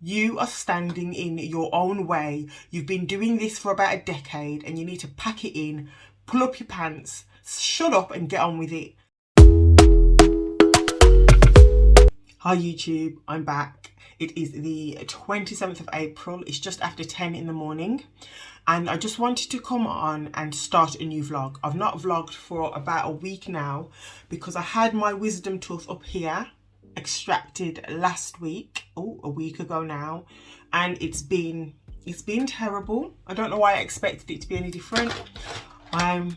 You are standing in your own way. You've been doing this for about a decade and you need to pack it in, pull up your pants, shut up and get on with it. Hi YouTube, I'm back. It is the 27th of April. It's just after 10 in the morning. And I just wanted to come on and start a new vlog. I've not vlogged for about a week now because I had my wisdom tooth up here extracted last week, a week ago now, and it's been terrible. I don't know why I expected it to be any different. I'm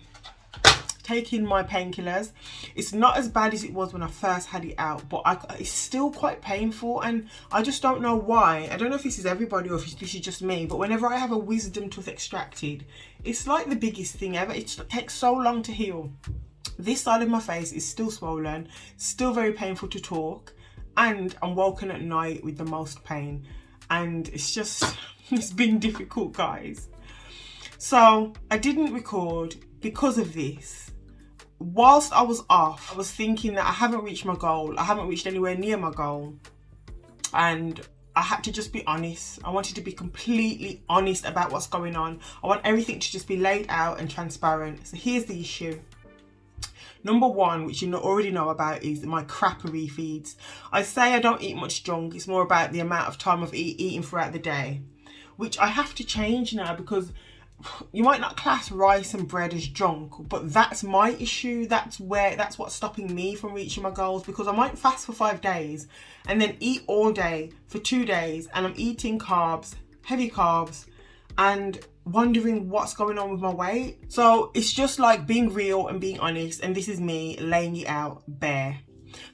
taking my painkillers. It's not as bad as it was when I first had it out, but it's still quite painful, and I just don't know why. I don't know if this is everybody or if this is just me, but whenever I have a wisdom tooth extracted, it's like the biggest thing ever. It takes so long to heal. This side of my face is still swollen, still very painful to talk, and I'm woken at night with the most pain. And it's been difficult, guys. So I didn't record because of this. Whilst I was off, I was thinking that I haven't reached my goal. I haven't reached anywhere near my goal. And I had to just be honest. I wanted to be completely honest about what's going on. I want everything to just be laid out and transparent. So here's the issue. Number one, which you already know about, is my crap refeeds. I say I don't eat much junk. It's more about the amount of time I've eating throughout the day, which I have to change now, because you might not class rice and bread as junk, but that's my issue. That's what's stopping me from reaching my goals, because I might fast for 5 days and then eat all day for 2 days, and I'm eating carbs, heavy carbs, and wondering what's going on with my weight. So it's just like being real and being honest, and this is me laying it out bare.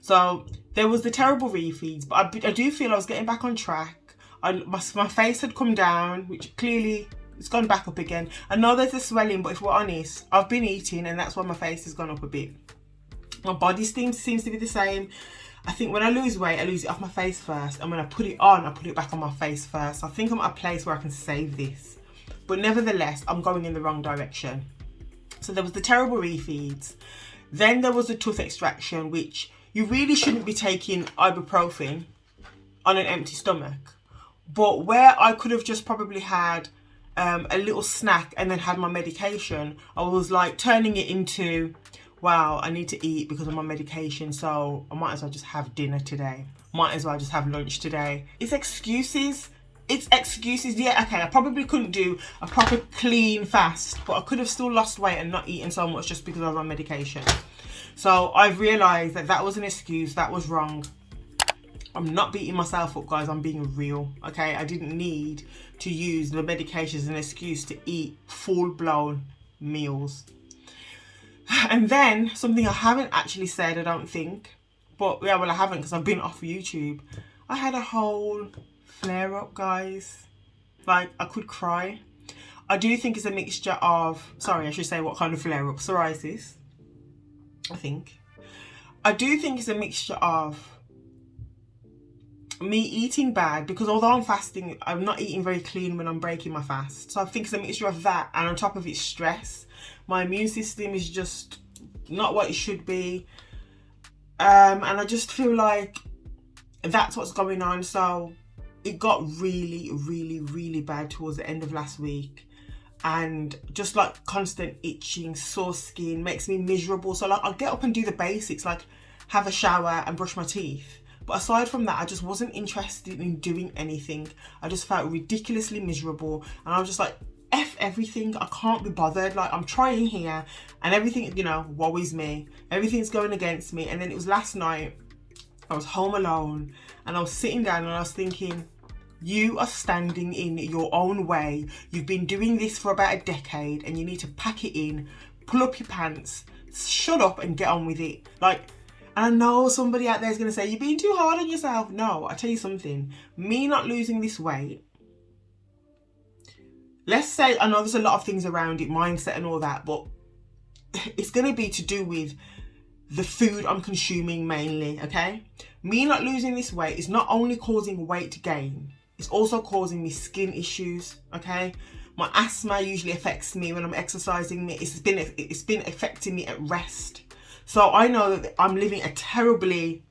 So there was the terrible refeeds, but I do feel I was getting back on track. My face had come down, which clearly it's gone back up again. I know there's a swelling, but if we're honest, I've been eating and that's why my face has gone up a bit. My body seems to be the same. I think when I lose weight, I lose it off my face first, and when I put it on, I put it back on my face first. So I think I'm at a place where I can save this. But nevertheless, I'm going in the wrong direction. So there was the terrible refeeds. Then there was the tooth extraction, which you really shouldn't be taking ibuprofen on an empty stomach. But where I could have just probably had a little snack and then had my medication, I was like turning it into, wow, I need to eat because of my medication, so I might as well just have dinner today. Might as well just have lunch today. It's excuses. It's excuses. Yeah, okay, I probably couldn't do a proper clean fast, but I could have still lost weight and not eaten so much just because I was on medication. So I've realised that that was an excuse. That was wrong. I'm not beating myself up, guys. I'm being real, okay? I didn't need to use the medication as an excuse to eat full-blown meals. And then something I haven't actually said, I don't think, but yeah, well, I haven't because I've been off YouTube. I had a whole flare up, guys. Like, I could cry. I do think it's a mixture of, sorry, I should say what kind of flare up. Psoriasis, I think. I do think it's a mixture of me eating bad, because although I'm fasting, I'm not eating very clean when I'm breaking my fast. So I think it's a mixture of that, and on top of it, stress. My immune system is just not what it should be. And I just feel like that's what's going on. So it got really, really, really bad towards the end of last week. And just like constant itching, sore skin, makes me miserable. So like I'll get up and do the basics, like have a shower and brush my teeth. But aside from that, I just wasn't interested in doing anything. I just felt ridiculously miserable. And I was just like, F everything, I can't be bothered. Like, I'm trying here and everything, you know, woe is me. Everything's going against me. And then it was last night, I was home alone and I was sitting down and I was thinking, you are standing in your own way. You've been doing this for about a decade and you need to pack it in, pull up your pants, shut up and get on with it. Like, and I know somebody out there is going to say, you're being too hard on yourself. No, I tell you something, me not losing this weight, let's say, I know there's a lot of things around it, mindset and all that, but it's going to be to do with the food I'm consuming mainly, okay? Me not losing this weight is not only causing weight gain, it's also causing me skin issues, okay? My asthma usually affects me when I'm exercising. It's been affecting me at rest. So I know that I'm living a terribly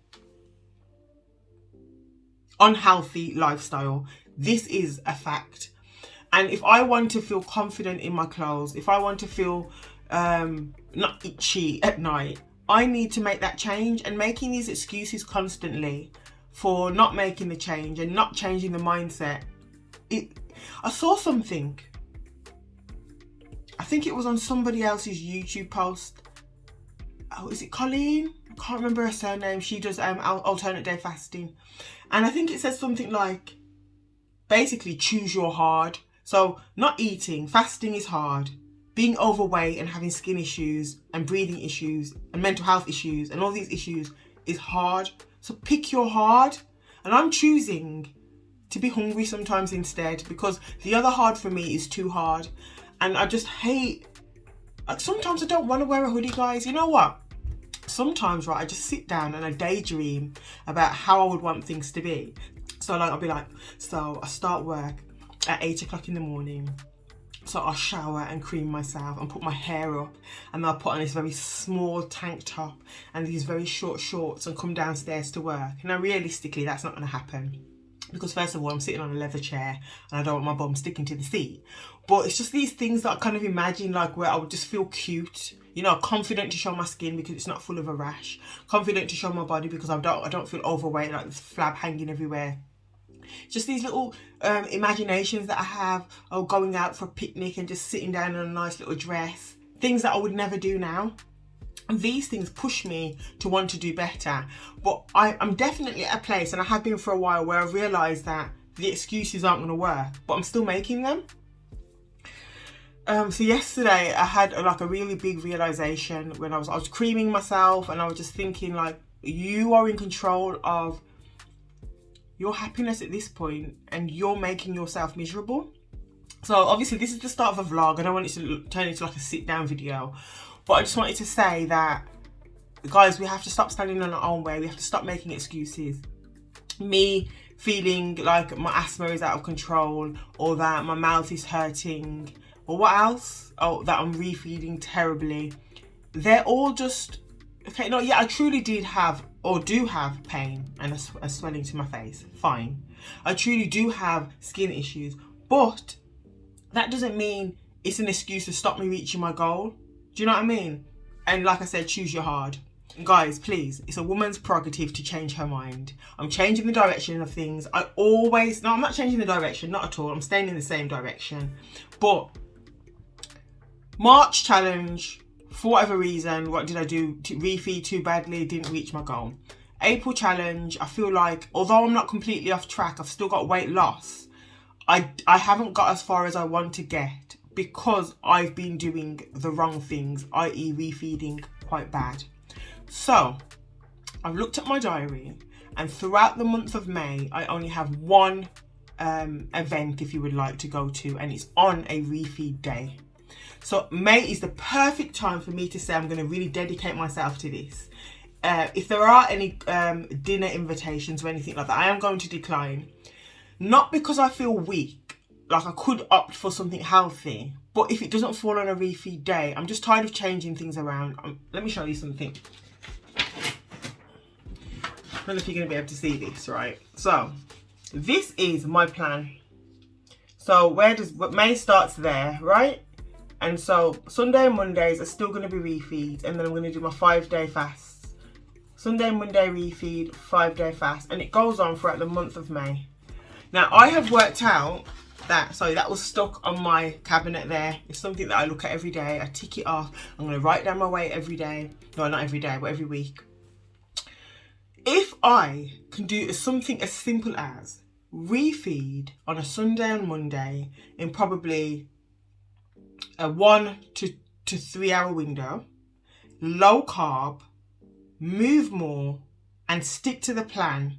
unhealthy lifestyle. This is a fact. And if I want to feel confident in my clothes, if I want to feel not itchy at night, I need to make that change. And making these excuses constantly for not making the change and not changing the mindset. I saw something, I think it was on somebody else's YouTube post. Oh, is it Colleen? I can't remember her surname. She does alternate day fasting. And I think it says something like, basically, choose your hard. So not eating, fasting is hard. Being overweight and having skin issues and breathing issues and mental health issues and all these issues is hard. So pick your hard. And I'm choosing to be hungry sometimes instead, because the other hard for me is too hard. And I just hate, like, sometimes I don't want to wear a hoodie, guys. You know what? Sometimes, right, I just sit down and I daydream about how I would want things to be. So like, I'll be like, so I start work at 8 o'clock in the morning. So I'll shower and cream myself and put my hair up, and I'll put on this very small tank top and these very short shorts and come downstairs to work. Now, realistically, that's not going to happen, because first of all, I'm sitting on a leather chair and I don't want my bum sticking to the seat. But it's just these things that I kind of imagine, like, where I would just feel cute, you know, confident to show my skin because it's not full of a rash, confident to show my body because I don't feel overweight, like this flab hanging everywhere. Just these little imaginations that I have of going out for a picnic and just sitting down in a nice little dress. Things that I would never do now. And these things push me to want to do better. But I'm definitely at a place, and I have been for a while, where I've realised that the excuses aren't going to work, but I'm still making them. So yesterday I had a really big realisation when I was creaming myself, and I was just thinking, like, you are in control of your happiness at this point, and you're making yourself miserable. So obviously this is the start of a vlog. I don't want it to turn into like a sit down video, but I just wanted to say that, guys, we have to stop standing on our own way. We have to stop making excuses. Me feeling like my asthma is out of control, or that my mouth is hurting, or what else? Oh, that I'm refeeding terribly. They're all just, okay, no, yeah, I truly did have, or do have, pain and a swelling to my face. Fine. I truly do have skin issues, but that doesn't mean it's an excuse to stop me reaching my goal. Do you know what I mean? And like I said, choose your hard. Guys, please, it's a woman's prerogative to change her mind. I'm changing the direction of things. I'm not changing the direction, not at all. I'm staying in the same direction. But March challenge, for whatever reason, what did I do? To refeed too badly, didn't reach my goal. April challenge, I feel like, although I'm not completely off track, I've still got weight loss. I haven't got as far as I want to get because I've been doing the wrong things, i.e. refeeding quite bad. So I've looked at my diary, and throughout the month of May, I only have one event, if you would like to go to, and it's on a refeed day. So May is the perfect time for me to say I'm going to really dedicate myself to this. If there are any dinner invitations or anything like that, I am going to decline. Not because I feel weak, like I could opt for something healthy, but if it doesn't fall on a refeed day, I'm just tired of changing things around. Let me show you something. I don't know if you're going to be able to see this, right? So this is my plan. So May starts there, right? And so Sunday and Mondays are still going to be refeeds, and then I'm going to do my 5-day fasts. Sunday, Monday refeed, 5-day fast, and it goes on throughout the month of May. Now I have worked out that, sorry, that was stuck on my cabinet there. It's something that I look at every day. I tick it off. I'm going to write down my weight every day. No, not every day, but every week. If I can do something as simple as refeed on a Sunday and Monday in probably a 1 to 3 hour window, low carb, move more, and stick to the plan,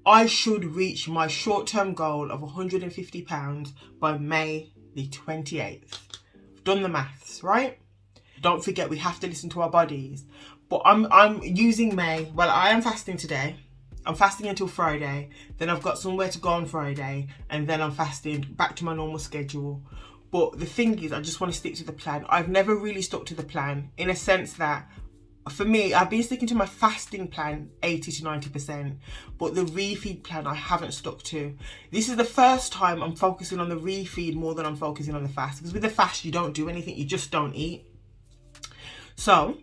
I should reach my short-term goal of 150 pounds by May the 28th. I've done the maths, right? Don't forget, we have to listen to our bodies. But I'm using May. Well, I am fasting today. I'm fasting until Friday. Then I've got somewhere to go on Friday, and then I'm fasting back to my normal schedule. But the thing is, I just want to stick to the plan. I've never really stuck to the plan, in a sense that for me, I've been sticking to my fasting plan 80 to 90%, but the refeed plan I haven't stuck to. This is the first time I'm focusing on the refeed more than I'm focusing on the fast, because with the fast you don't do anything, you just don't eat. So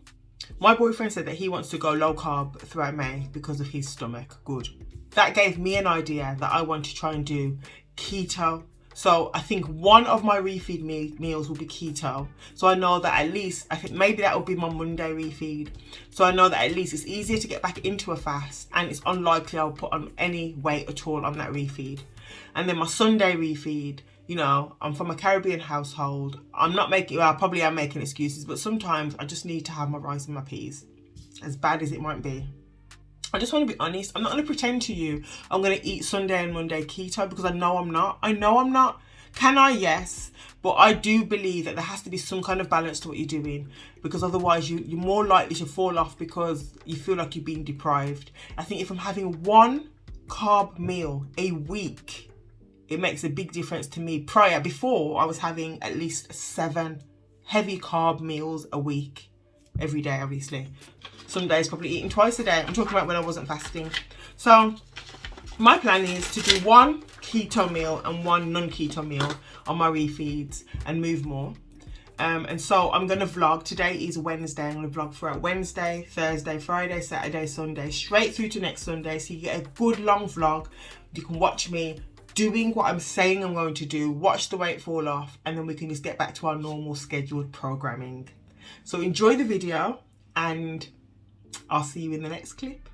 my boyfriend said that he wants to go low carb throughout May because of his stomach. Good. That gave me an idea that I want to try and do keto. So I think one of my refeed meals will be keto. So I know that at least, I think maybe that will be my Monday refeed. So I know that at least it's easier to get back into a fast, and it's unlikely I'll put on any weight at all on that refeed. And then my Sunday refeed, you know, I'm from a Caribbean household. I'm not making, well, I probably am making excuses, but sometimes I just need to have my rice and my peas, as bad as it might be. I just want to be honest. I'm not going to pretend to you I'm going to eat Sunday and Monday keto, because I know I'm not. Can I? Yes. But I do believe that there has to be some kind of balance to what you're doing, because otherwise you're more likely to fall off because you feel like you're being deprived. I think if I'm having one carb meal a week, it makes a big difference to me. Before I was having at least 7 heavy carb meals a week, every day obviously. Some days probably eating twice a day. I'm talking about when I wasn't fasting. So my plan is to do one keto meal and one non-keto meal on my refeeds and move more. And so I'm going to vlog. Today is Wednesday. I'm going to vlog throughout Wednesday, Thursday, Friday, Saturday, Sunday, straight through to next Sunday. So you get a good long vlog. You can watch me doing what I'm saying I'm going to do, watch the weight fall off, and then we can just get back to our normal scheduled programming. So enjoy the video, and I'll see you in the next clip.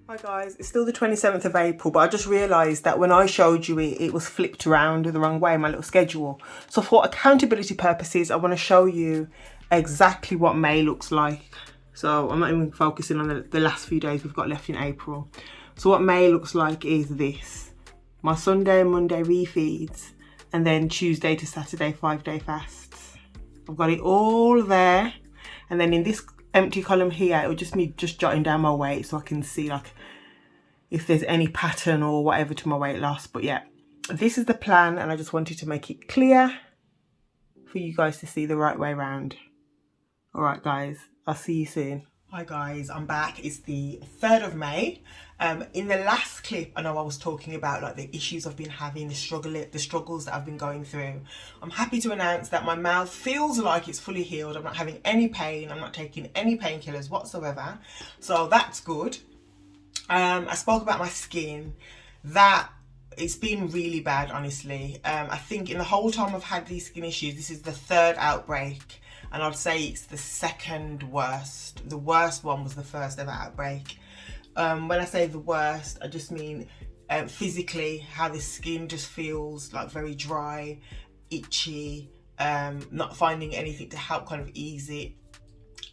Hi guys, it's still the 27th of April, but I just realised that when I showed you it was flipped around the wrong way, my little schedule. So for accountability purposes, I want to show you exactly what May looks like. So I'm not even focusing on the last few days we've got left in April. So what May looks like is this. My Sunday and Monday refeeds, and then Tuesday to Saturday 5-day fasts. I've got it all there. And then in this empty column here, it will just me just jotting down my weight so I can see like if there's any pattern or whatever to my weight loss. But yeah, this is the plan, and I just wanted to make it clear for you guys to see the right way around. All right guys, I'll see you soon. Hi guys, I'm back. It's the 3rd of May. In the last clip, I know I was talking about like the issues I've been having, the struggles that I've been going through. I'm happy to announce that my mouth feels like it's fully healed. I'm not having any pain. I'm not taking any painkillers whatsoever. So that's good. I spoke about my skin. That it's been really bad, honestly. I think in the whole time I've had these skin issues, this is the 3rd outbreak. And I'd say it's the 2nd worst. The worst one was the 1st ever outbreak. When I say the worst, I just mean physically, how the skin just feels like very dry, itchy, not finding anything to help kind of ease it.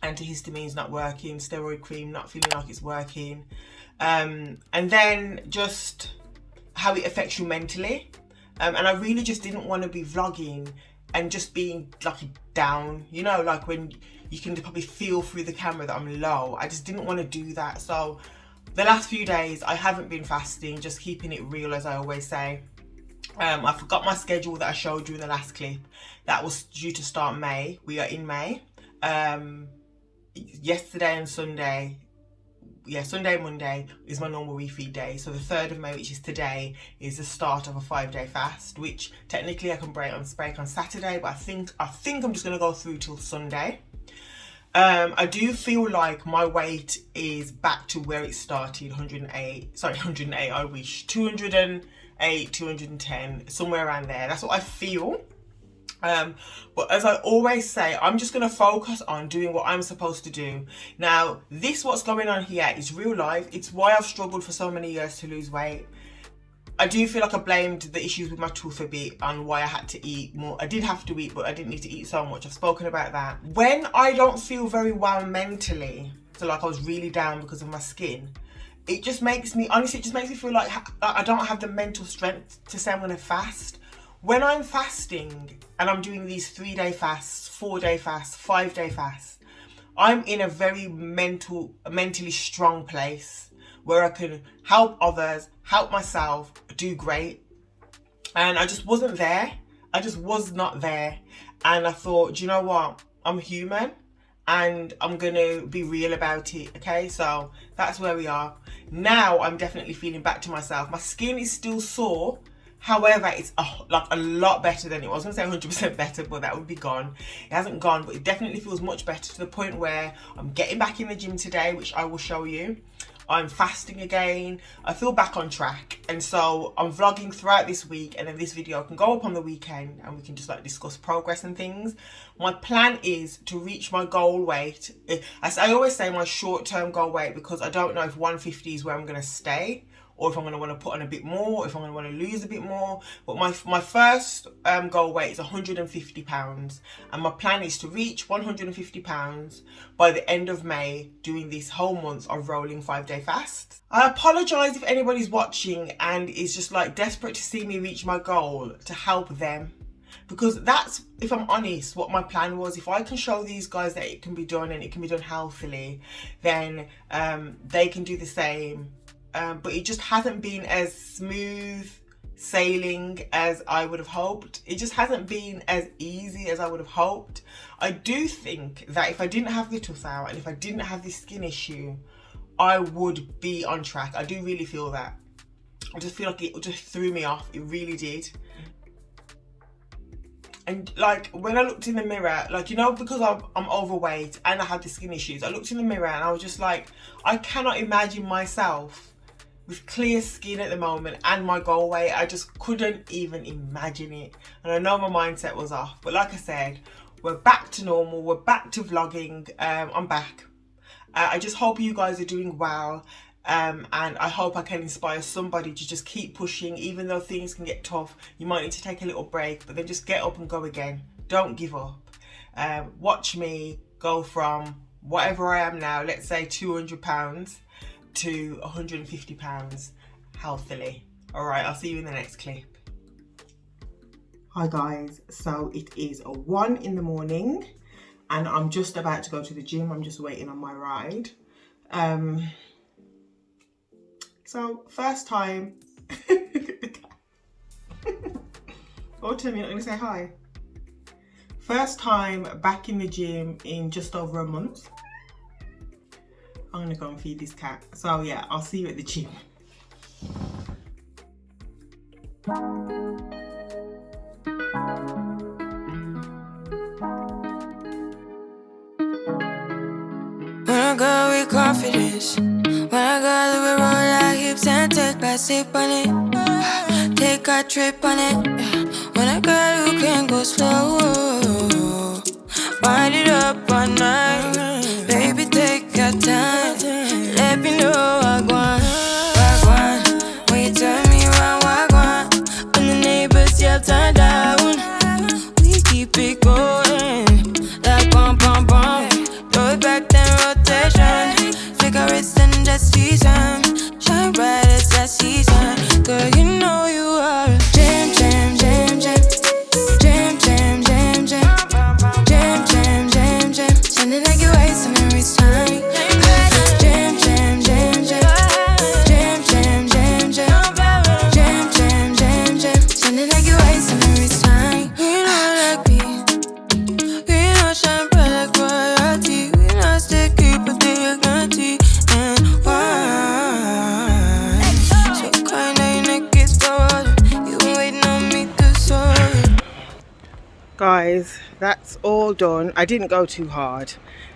Antihistamine's not working, steroid cream not feeling like it's working. And then just how it affects you mentally. And I really just didn't want to be vlogging and just being like down, you know, like when you can probably feel through the camera that I'm low. I just didn't want to do that. So the last few days I haven't been fasting, just keeping it real, as I always say. I forgot my schedule that I showed you in the last clip. That was due to start May. We are in May. Yesterday and Sunday, Sunday and Monday is my normal refeed day. So the 3rd of May, which is today, is the start of a 5-day fast, which technically I can break on Saturday, but I think I'm just gonna go through till Sunday. I do feel like my weight is back to where it started, 108, I wish, 208, 210, somewhere around there. That's what I feel. But as I always say, I'm just going to focus on doing what I'm supposed to do. Now, what's going on here is real life. It's why I've struggled for so many years to lose weight. I do feel like I blamed the issues with my tooth a bit on why I had to eat more. I did have to eat, but I didn't need to eat so much. I've spoken about that. When I don't feel very well mentally, so like I was really down because of my skin, it just makes me, honestly, it just makes me feel like I don't have the mental strength to say I'm going to fast. When I'm fasting and I'm doing these 3-day fasts, 4-day fasts, 5-day fasts, I'm in a very mentally strong place where I can help others, help myself, do great. And I just wasn't there. I just was not there. And I thought, do you know what? I'm human and I'm gonna be real about it. Okay, so that's where we are now. I'm definitely feeling back to myself. My skin is still sore, however it's like a lot better than it was. I was gonna say 100% better, but that would be gone. It hasn't gone, but it definitely feels much better, to the point where I'm getting back in the gym today, which I will show you. I'm fasting again. I feel back on track, and so I'm vlogging throughout this week, and then this video can go up on the weekend and we can just like discuss progress and things. My plan is to reach my goal weight. As I always say, my short-term goal weight, because I don't know if 150 is where I'm going to stay, or if I'm going to want to put on a bit more, if I'm going to want to lose a bit more. But my first goal weight is 150 pounds, and my plan is to reach 150 pounds by the end of May, doing this whole month of rolling 5-day fast. I apologise if anybody's watching and is just like desperate to see me reach my goal, to help them, because that's, if I'm honest, what my plan was. If I can show these guys that it can be done, and it can be done healthily, then they can do the same. But it just hasn't been as smooth sailing as I would have hoped. It just hasn't been as easy as I would have hoped. I do think that if I didn't have the tooth out, and if I didn't have this skin issue, I would be on track. I do really feel that. I just feel like it just threw me off. It really did. And like when I looked in the mirror, like, you know, because I'm overweight and I had the skin issues, I looked in the mirror and I was just like, I cannot imagine myself with clear skin at the moment and my goal weight. I just couldn't even imagine it. And I know my mindset was off, but like I said, we're back to normal. We're back to vlogging. I'm back. I just hope you guys are doing well. And I hope I can inspire somebody to just keep pushing. Even though things can get tough, you might need to take a little break, but then just get up and go again. Don't give up. Watch me go from whatever I am now, let's say 200 pounds, to 150 pounds healthily. All right, I'll see you in the next clip. Hi guys, so it is 1 in the morning and I'm just about to go to the gym. I'm just waiting on my ride. So first time. Oh, tell me you're not gonna say hi. First time back in the gym in just over a month. I'm gonna go and feed this cat. So yeah, I'll see you at the gym. When I go with confidence, when I go to the road like hips and take back sip on it, take a trip on it. When I go, you can go slow, wind it up all night. Baby, take your time, let me know what I want. When you turn me around, what I want. When the neighbors yell turn down, we keep it going like bum bum bum. Throw it back then rotation, cigarettes and just season, shine bright as that season. Girl, you know you are a jam jam jam jam, jam jam jam jam, jam jam jam jam. Sounding like you're wasting every time. Jam jam jam jam, jam jam jam jam, jam jam jam jam. Sounding like you're wasting every time. We know like me, we know shine bright like royalty. We know stay keep a dignity and wine. So kind of your neck is stolen. You been waiting on me to solve. Guys, that's all done. I didn't go too hard.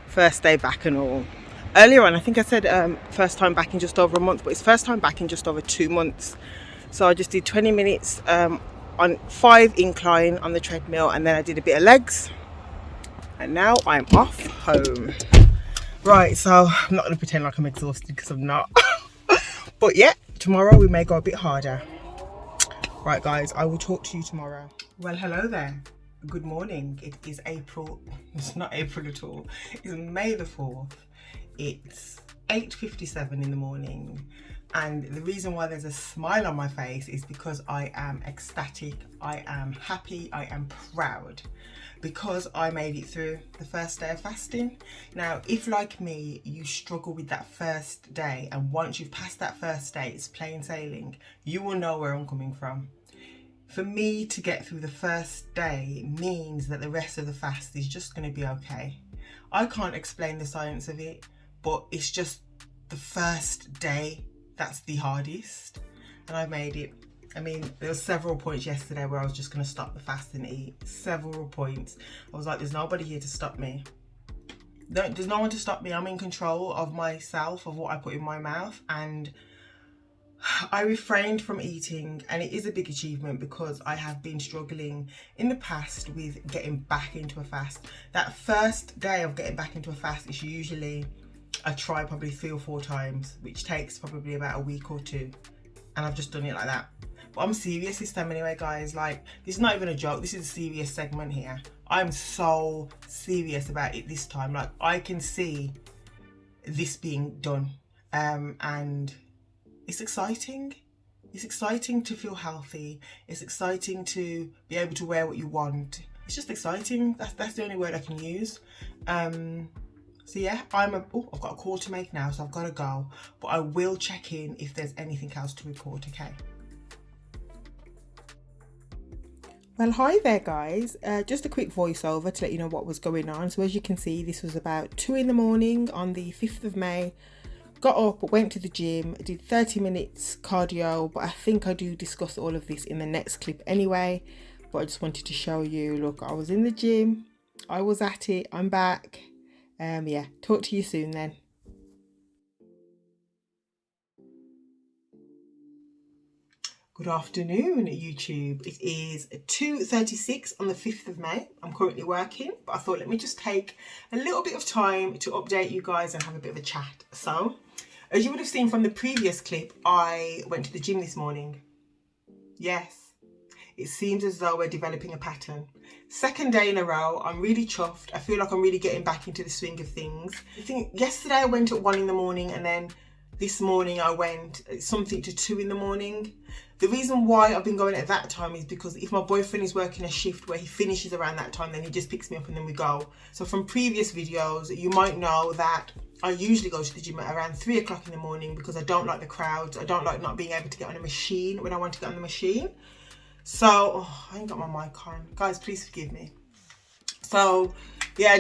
First day back and all. Earlier on, I think I said first time back in just over a month, but it's first time back in just over 2 months. So I just did 20 minutes on 5 incline on the treadmill, and then I did a bit of legs. And now I'm off home. Right, so I'm not going to pretend like I'm exhausted because I'm not. But yeah, tomorrow we may go a bit harder. Right guys, I will talk to you tomorrow. Well, hello there. Good morning. It is April. It's not April at all. It's May the 4th. It's 8:57 in the morning. And the reason why there's a smile on my face is because I am ecstatic. I am happy. I am proud. Because I made it through the first day of fasting. Now, if like me, you struggle with that first day, and once you've passed that first day, it's plain sailing, you will know where I'm coming from. For me to get through the first day means that the rest of the fast is just going to be okay. I can't explain the science of it, but it's just the first day that's the hardest, and I made it. I mean, there were several points yesterday where I was just going to stop the fast and eat. Several points. I was like, there's nobody here to stop me. There's no one to stop me. I'm in control of myself, of what I put in my mouth, and I refrained from eating, and it is a big achievement because I have been struggling in the past with getting back into a fast. That first day of getting back into a fast is usually, I try probably 3 or 4 times, which takes probably about a week or 2, and I've just done it like that. But I'm serious this time anyway, guys. Like, this is not even a joke. This is a serious segment here. I'm so serious about it this time. Like, I can see this being done, and it's exciting. It's exciting to feel healthy. It's exciting to be able to wear what you want. It's just exciting. That's the only word I can use. So yeah, I've got a call to make now, so I've got to go. But I will check in if there's anything else to report, okay? Well, hi there, guys. Just a quick voiceover to let you know what was going on. So as you can see, this was about 2 in the morning on the 5th of May. Got up, went to the gym, did 30 minutes cardio, but I think I do discuss all of this in the next clip anyway. But I just wanted to show you, look, I was in the gym, I was at it, I'm back. Yeah, talk to you soon then. Good afternoon, YouTube. It is 2:36 on the 5th of May. I'm currently working, but I thought let me just take a little bit of time to update you guys and have a bit of a chat. So, as you would have seen from the previous clip, I went to the gym this morning. Yes, it seems as though we're developing a pattern. Second day in a row, I'm really chuffed. I feel like I'm really getting back into the swing of things. I think yesterday I went at 1 in the morning, and then this morning I went something to 2 in the morning. The reason why I've been going at that time is because if my boyfriend is working a shift where he finishes around that time, then he just picks me up and then we go. So from previous videos, you might know that I usually go to the gym at around 3 o'clock in the morning because I don't like the crowds. I don't like not being able to get on a machine when I want to get on the machine. So, I ain't got my mic on. Guys, please forgive me. So, yeah,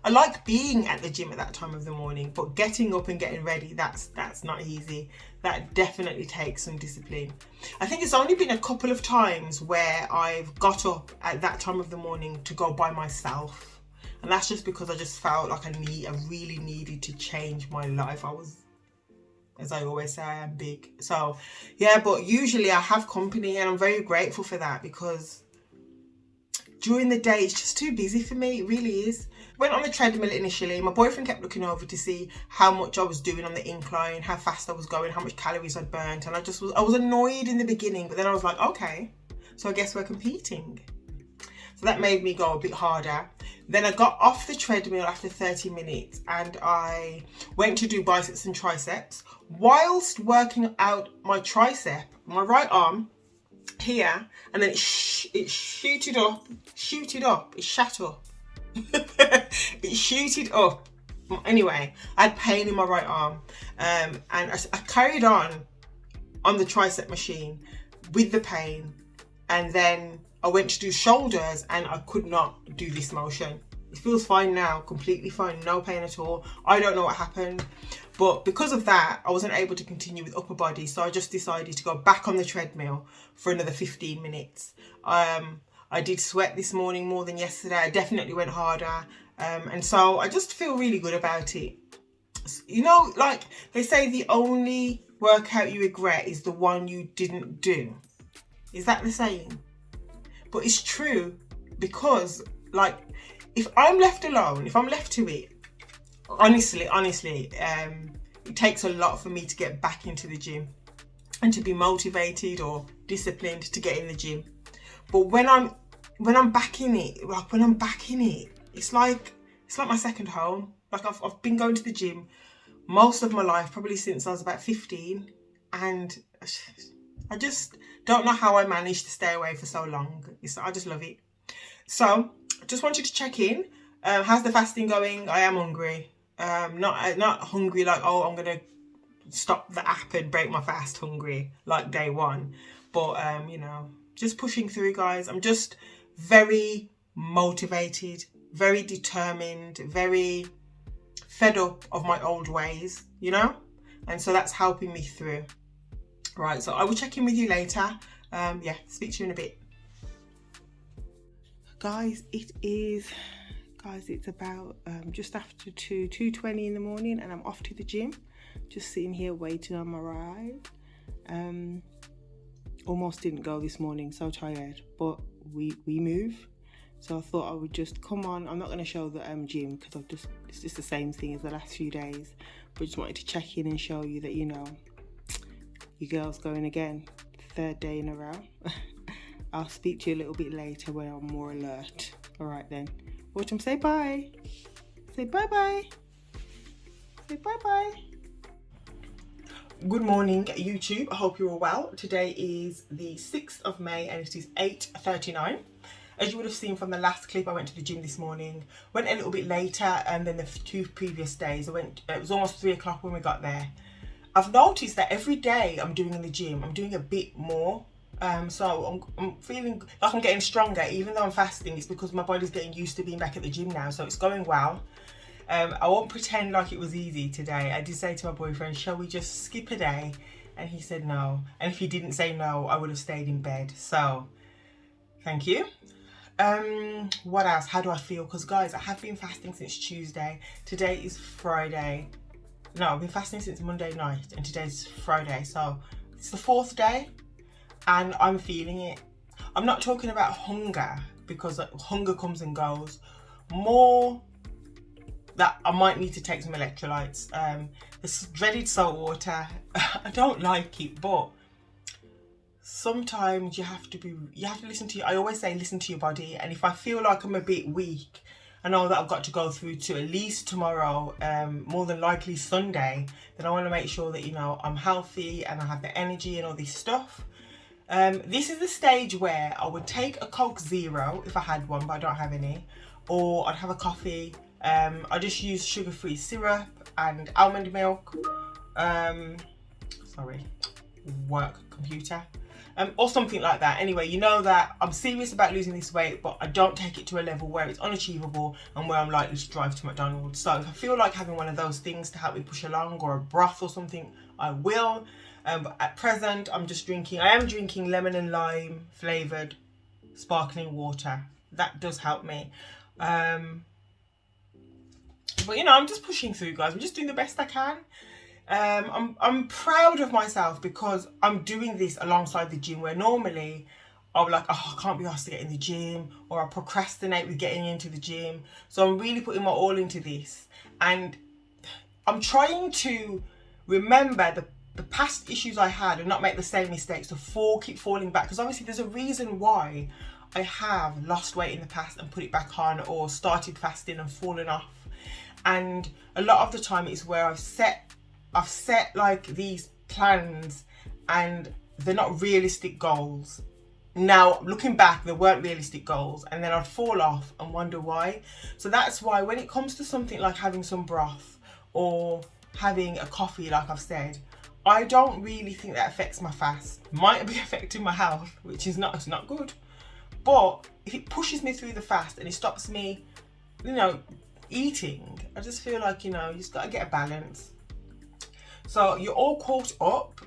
I like being at the gym at that time of the morning, but getting up and getting ready, that's not easy. That definitely takes some discipline. I think it's only been a couple of times where I've got up at that time of the morning to go by myself. And that's just because I just felt like I really needed to change my life. I was, as I always say, I am big. So yeah, but usually I have company, and I'm very grateful for that because during the day it's just too busy for me. It really is. Went on the treadmill initially. My boyfriend kept looking over to see how much I was doing on the incline, how fast I was going, how much calories I'd burnt, and I was annoyed in the beginning, but then I was like, okay, so I guess we're competing. So that made me go a bit harder. Then I got off the treadmill after 30 minutes and I went to do biceps and triceps. Whilst working out my tricep, my right arm here, and then it shooted up, it shot up. It shooted up. Anyway, I had pain in my right arm, and I carried on the tricep machine with the pain, and then I went to do shoulders and I could not do this motion. It feels fine now, completely fine, no pain at all. I don't know what happened, but because of that, I wasn't able to continue with upper body, so I just decided to go back on the treadmill for another 15 minutes. I did sweat this morning more than yesterday. I definitely went harder. And so I just feel really good about it. You know, like they say, the only workout you regret is the one you didn't do. Is that the saying? But it's true, because like if I'm left alone, if I'm left to it, honestly, it takes a lot for me to get back into the gym and to be motivated or disciplined to get in the gym. But when I'm back in it, it's like my second home. Like I've been going to the gym most of my life, probably since I was about 15, and I just don't know how I managed to stay away for so long. I just love it. So I just wanted to check in. How's the fasting going? I am hungry. Not hungry like, oh, I'm gonna stop the app and break my fast hungry like day one, but you know, just pushing through, guys. I'm just very motivated very determined, very fed up of my old ways, you know? And so that's helping me through. Right, so I will check in with you later. Yeah, speak to you in a bit. Guys, it's about just after 2:20 in the morning, and I'm off to the gym. Just sitting here waiting on my ride. Almost didn't go this morning, so tired, but we move. So I thought I would just come on. I'm not going to show the gym because it's just the same thing as the last few days, but just wanted to check in and show you that, you know, your girl's going again, 3rd day in a row. I'll speak to you a little bit later when I'm more alert. All right then. Autumn, say bye. Say bye-bye. Say bye-bye. Good morning, YouTube. I hope you're all well. Today is the 6th of May and it is 8:39. As you would have seen from the last clip, I went to the gym this morning. Went a little bit later than the 2 previous days. It was almost 3 o'clock when we got there. I've noticed that every day I'm doing in the gym, I'm doing a bit more. So I'm feeling like I'm getting stronger, even though I'm fasting. It's because my body's getting used to being back at the gym now, so it's going well. I won't pretend like it was easy today. I did say to my boyfriend, shall we just skip a day? And he said no. And if he didn't say no, I would have stayed in bed. So, thank you. What else? How do I feel? Because guys, I have been fasting since Tuesday. Today is Friday. No, I've been fasting since Monday night, and today's Friday. So, it's the 4th day. And I'm feeling it. I'm not talking about hunger, because hunger comes and goes. More that I might need to take some electrolytes. This dreaded salt water, I don't like it, but sometimes you have to listen to I always say listen to your body. And if I feel like I'm a bit weak, I know that I've got to go through to at least tomorrow, more than likely Sunday, then I want to make sure that, you know, I'm healthy and I have the energy and all this stuff. This is the stage where I would take a Coke Zero if I had one, but I don't have any, or I'd have a coffee. I just use sugar-free syrup and almond milk. Sorry, work computer. Or something like that. Anyway, you know that I'm serious about losing this weight, but I don't take it to a level where it's unachievable and where I'm likely to drive to McDonald's. So if I feel like having one of those things to help me push along, or a broth or something, I will. But at present, I am drinking lemon and lime flavoured sparkling water. That does help me. But you know, I'm just pushing through, guys. I'm just doing the best I can. I'm proud of myself because I'm doing this alongside the gym, where normally I'll be like, oh, I can't be asked to get in the gym, or I procrastinate with getting into the gym. So I'm really putting my all into this, and I'm trying to remember the past issues I had and not make the same mistakes, to keep falling back, because obviously there's a reason why I have lost weight in the past and put it back on, or started fasting and fallen off. And a lot of the time it's where I've set like these plans and they're not realistic goals. Now looking back, they weren't realistic goals, and then I'd fall off and wonder why. So that's why when it comes to something like having some broth or having a coffee, like I've said, I don't really think that affects my fast. Might be affecting my health, which is not good. But if it pushes me through the fast and it stops me, you know, eating, I just feel like, you know, you just got to get a balance. So you're all caught up.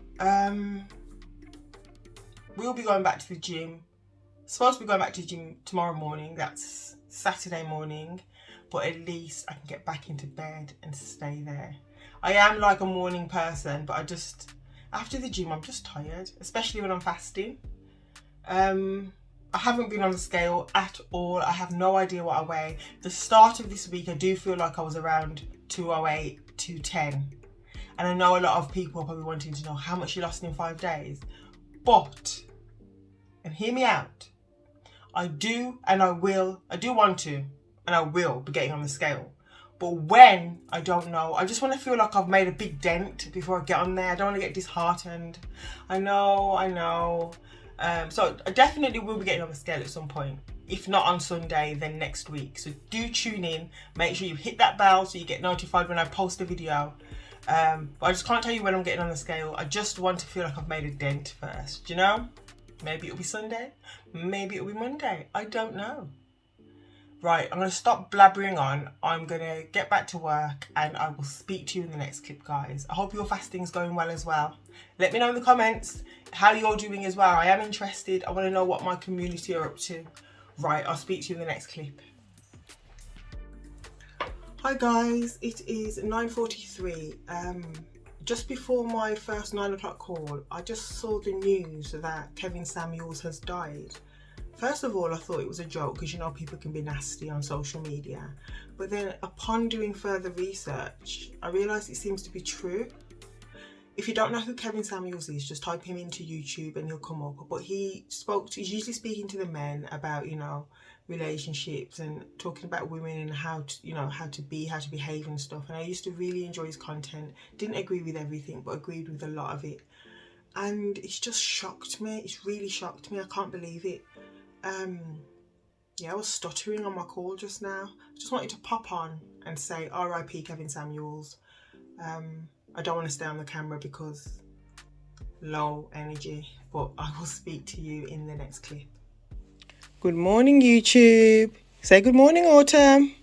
We'll be going back to the gym. Supposed to be going back to the gym tomorrow morning. That's Saturday morning. But at least I can get back into bed and stay there. I am like a morning person, but after the gym, I'm just tired, especially when I'm fasting. I haven't been on the scale at all. I have no idea what I weigh. The start of this week, I do feel like I was around 208, 210. And I know a lot of people are probably wanting to know how much you lost in 5 days. But, and hear me out, I do want to, and I will be getting on the scale. But when, I don't know. I just want to feel like I've made a big dent before I get on there. I don't want to get disheartened. I know. So I definitely will be getting on the scale at some point. If not on Sunday, then next week. So do tune in. Make sure you hit that bell so you get notified when I post a video. But I just can't tell you when I'm getting on the scale. I just want to feel like I've made a dent first, you know? Maybe it'll be Sunday. Maybe it'll be Monday. I don't know. Right, I'm going to stop blabbering on. I'm going to get back to work and I will speak to you in the next clip, guys. I hope your fasting's going well as well. Let me know in the comments how you're doing as well. I am interested. I want to know what my community are up to. Right, I'll speak to you in the next clip. Hi guys, it is 9:43. Just before my first 9 o'clock call, I just saw the news that Kevin Samuels has died. First of all, I thought it was a joke because, you know, people can be nasty on social media. But then upon doing further research, I realised it seems to be true. If you don't know who Kevin Samuels is, just type him into YouTube and he'll come up. But he's usually speaking to the men about, you know, relationships and talking about women and how to, you know, how to behave and stuff. And I used to really enjoy his content. Didn't agree with everything, but agreed with a lot of it. And it's just shocked me. It's really shocked me. I can't believe it. Yeah, I was stuttering on my call just now. Just wanted to pop on and say R.I.P. Kevin Samuels. I don't want to stay on the camera because low energy, but I will speak to you in the next clip. Good morning, YouTube. Say good morning, Autumn.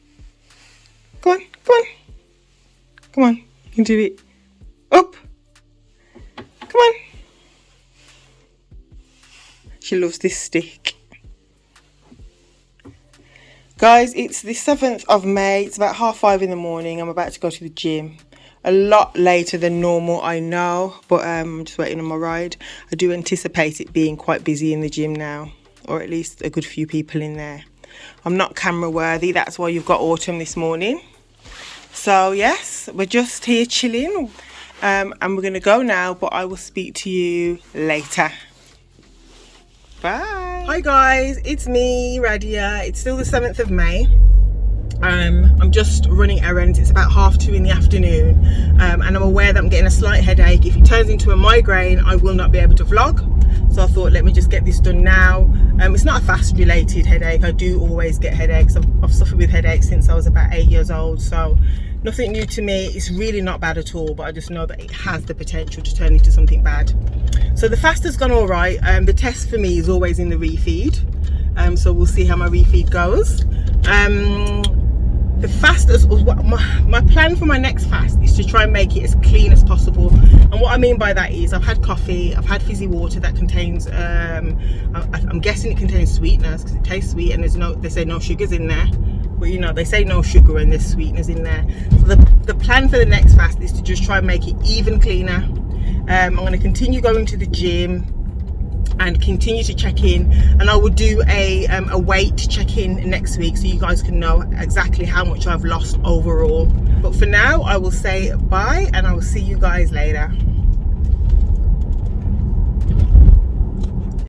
Come on, come on. Come on, you can do it. Up. Come on. She loves this stick. Guys, it's the 7th of May. It's about 5:30 in the morning. I'm about to go to the gym. A lot later than normal, I know, but I'm just waiting on my ride. I do anticipate it being quite busy in the gym now, or at least a good few people in there. I'm not camera worthy, that's why you've got Autumn this morning. So yes, we're just here chilling, and we're going to go now, but I will speak to you later. Bye. Hi guys, it's me, Radia. It's still the 7th of May. I'm just running errands. It's about 2:30 in the afternoon, and I'm aware that I'm getting a slight headache. If it turns into a migraine, I will not be able to vlog. So I thought, let me just get this done now. It's not a fast related headache. I do always get headaches. I've suffered with headaches since I was about 8 years old, so nothing new to me. It's really not bad at all, but I just know that it has the potential to turn into something bad. So the fast has gone all right. The test for me is always in the refeed, so we'll see how my refeed goes. The fast, my plan for my next fast is to try and make it as clean as possible. And what I mean by that is I've had coffee, I've had fizzy water that contains, I'm guessing it contains sweeteners because it tastes sweet, and they say no sugars in there. But you know, they say no sugar and there's sweeteners in there. So the plan for the next fast is to just try and make it even cleaner. I'm going to continue going to the gym and continue to check in, and I will do a weight check-in next week so you guys can know exactly how much I've lost overall. But for now, I will say bye and I will see you guys later.